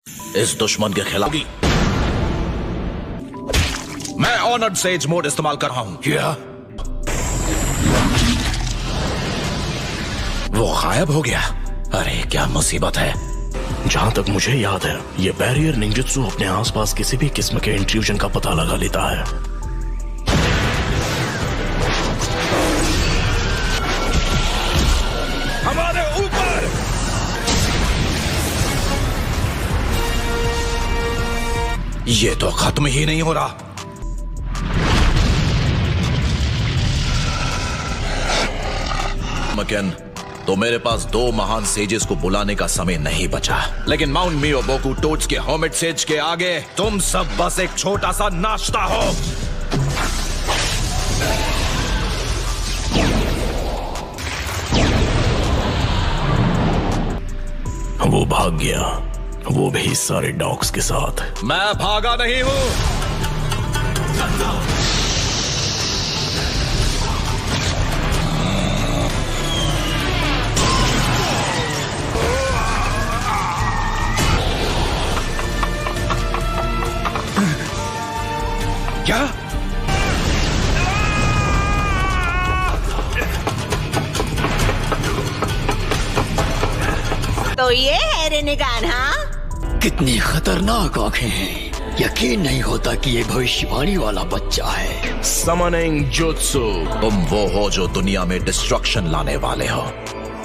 इस दुश्मन के खिलाफ मैं ऑनर्ड सेज मोड इस्तेमाल कर रहा हूं। क्या वो गायब हो गया? अरे क्या मुसीबत है। जहां तक मुझे याद है, ये बैरियर निंजुत्सु अपने आसपास किसी भी किस्म के इंट्रूजन का पता लगा लेता है। हमारे ऊपर ये तो खत्म ही नहीं हो रहा। मकन, तो मेरे पास दो महान सेजेस को बुलाने का समय नहीं बचा, लेकिन माउंट मियोबोकू टोट्स के हर्मिट सेज के आगे तुम सब बस एक छोटा सा नाश्ता हो। वो भाग गया, वो भी सारे डॉग्स के साथ। मैं भागा नहीं हूं। क्या? तो ये है रेनेगान, हाँ? कितनी खतरनाक आंखें हैं। यकीन नहीं होता कि ये भविष्यवाणी वाला बच्चा है। Summoning jutsu. तुम वो हो जो दुनिया में डिस्ट्रक्शन लाने वाले हो,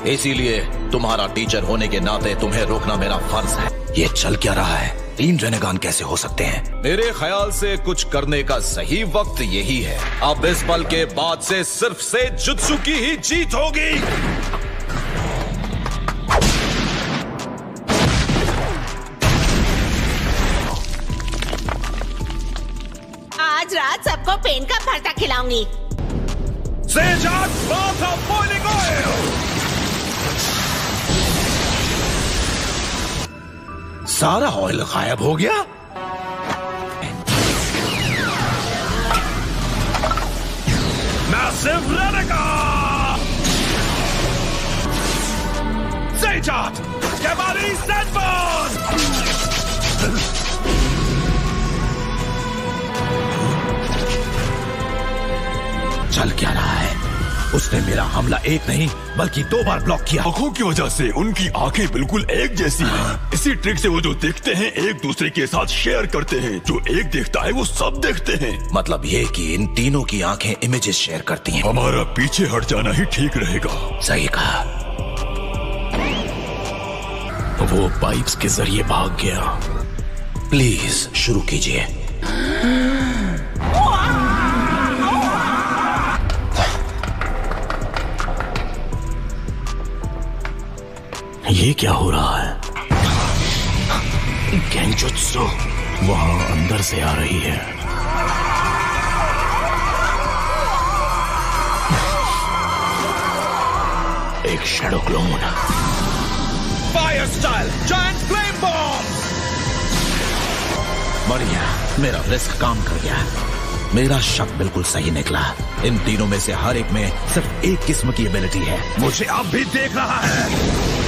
इसीलिए तुम्हारा टीचर होने के नाते तुम्हें रोकना मेरा फर्ज है। ये चल क्या रहा है? 3 रेनेगान कैसे हो सकते हैं? मेरे ख्याल से कुछ करने का सही वक्त यही है। अब इस पल के बाद से सिर्फ से जुत्सु की ही जीत होगी। आज रात सबको पेन का भरता खिलाऊंगी। सारा ऑयल गायब हो गया। मैसिव रेनेगान! सेजाट! कैवारी सेटबॉर्न! चल क्या रहा है? उसने मेरा हमला एक नहीं बल्कि 2 बार ब्लॉक किया। आंखों की वजह से उनकी आंखें बिल्कुल एक जैसी हैं। इसी ट्रिक से वो जो देखते हैं एक दूसरे के साथ शेयर करते हैं। जो एक देखता है वो सब देखते हैं। मतलब ये कि इन तीनों की आंखें इमेजेस शेयर करती हैं। हमारा पीछे हट जाना ही ठीक रहेगा। सही कहा। वो पाइप्स के जरिए भाग गया। प्लीज शुरू कीजिए। ये क्या हो रहा है? गेंजुत्सु वहां अंदर से आ रही है। एक shadow clone. Fire style giant flame bomb. बढ़िया, मेरा रिस्क काम कर गया। मेरा शक बिल्कुल सही निकला। इन तीनों में से हर एक में सिर्फ एक किस्म की एबिलिटी है। मुझे अब भी देख रहा है।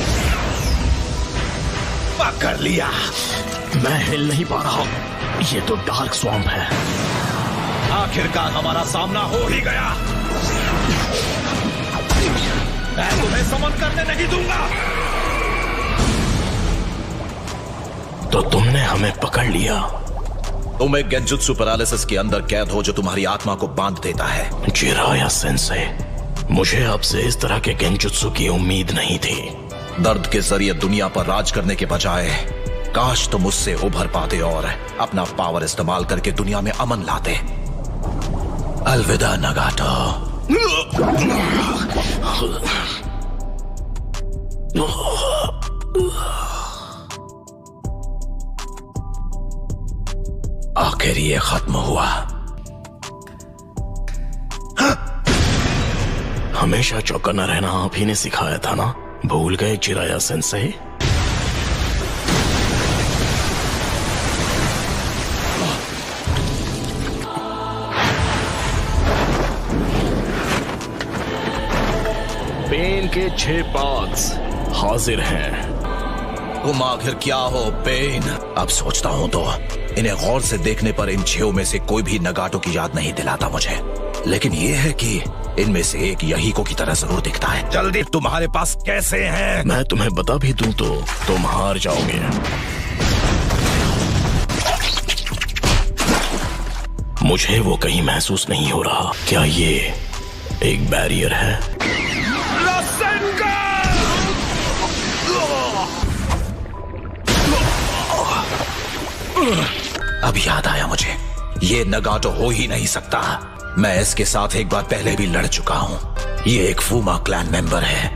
पकड़ लिया। मैं हिल नहीं पा रहा। ये तो डार्क स्वैम्प है। आखिरकार हमारा सामना हो ही गया। मैं तुम्हें समन करने नहीं दूंगा। तो तुमने हमें पकड़ लिया। तुम एक गेंजुत्सु पैरालिसिस के अंदर कैद हो जो तुम्हारी आत्मा को बांध देता है। जिराया सेंसे, मुझे आपसे इस तरह के गेंजुत्सु की उम्मीद नहीं थी। दर्द के जरिए दुनिया पर राज करने के बजाय काश तुम उससे उभर पाते और अपना पावर इस्तेमाल करके दुनिया में अमन लाते। अलविदा नगाटो। आखिर ये खत्म हुआ। हमेशा चौकन्ना रहना आप ही ने सिखाया था ना? भूल गए जिराया सेंसे? पेन के 6 पार्ट्स हाजिर हैं। तुम आखिर क्या हो पेन? अब सोचता हूँ तो इन्हें गौर से देखने पर इन 6 में से कोई भी नगाटो की याद नहीं दिलाता मुझे, लेकिन ये है कि इनमें से एक यहीको की तरह जरूर दिखता है। जल्दी, तुम्हारे पास कैसे हैं? मैं तुम्हें बता भी दूं तो तुम हार जाओगे। मुझे वो कहीं महसूस नहीं हो रहा। क्या ये एक बैरियर है? अब याद आया मुझे, ये नगाटो हो ही नहीं सकता। मैं इसके साथ एक बार पहले भी लड़ चुका हूँ। ये एक फूमा क्लैन मेंबर है।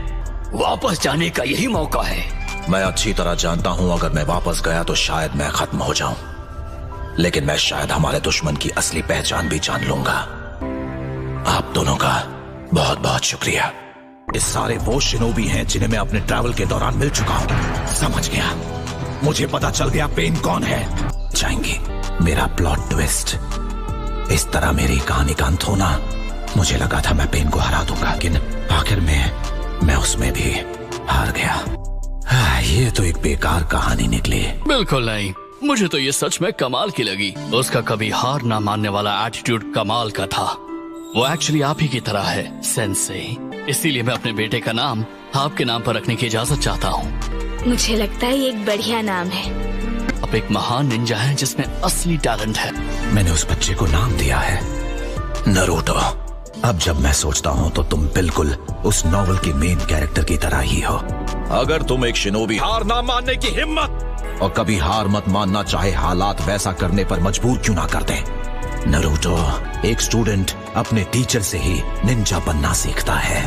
वापस जाने का यही मौका है। मैं अच्छी तरह जानता हूँ अगर मैं वापस गया तो शायद मैं खत्म हो जाऊं, लेकिन मैं शायद हमारे दुश्मन की असली पहचान भी जान लूंगा। आप दोनों का बहुत बहुत शुक्रिया। ये सारे वो शिनोबी हैं जिन्हें मैं अपने ट्रैवल के दौरान मिल चुका हूँ। समझ गया, मुझे पता चल गया पेन कौन है। जाएंगे मेरा प्लॉट ट्विस्ट। इस तरह मेरी कहानी का अंत होना, मुझे लगा था मैं पेन को हरा दूंगा, लेकिन आखिर में मैं उसमें भी हार गया। ये तो एक बेकार कहानी निकली। बिल्कुल नहीं, मुझे तो ये सच में कमाल की लगी। उसका कभी हार ना मानने वाला एटीट्यूड कमाल का था। वो एक्चुअली आप ही की तरह है सेंसे, इसीलिए मैं अपने बेटे का नाम आपके नाम पर रखने की इजाजत चाहता हूँ। मुझे लगता है ये एक बढ़िया नाम है। आप एक महान निंजा हैं जिसमें असली टैलेंट है। मैंने उस बच्चे को नाम दिया है नरूटो। अब जब मैं सोचता हूँ तो तुम बिल्कुल उस नॉवल के मेन कैरेक्टर की तरह ही हो। अगर तुम एक शिनोबी हार ना मानने की हिम्मत और कभी हार मत मानना, चाहे हालात वैसा करने पर मजबूर क्यों ना कर दें। नरूटो, एक स्टूडेंट अपने टीचर से ही निंजा बनना सीखता है।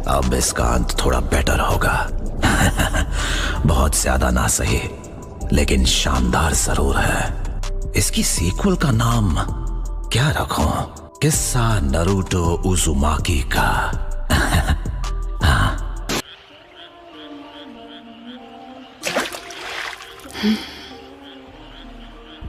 अब इसका अंत थोड़ा बेटर होगा। बहुत ज्यादा ना सही, लेकिन शानदार जरूर है। इसकी सीक्वल का नाम क्या रखूं? किस्सा नरूटो उजुमाकी का। हाँ।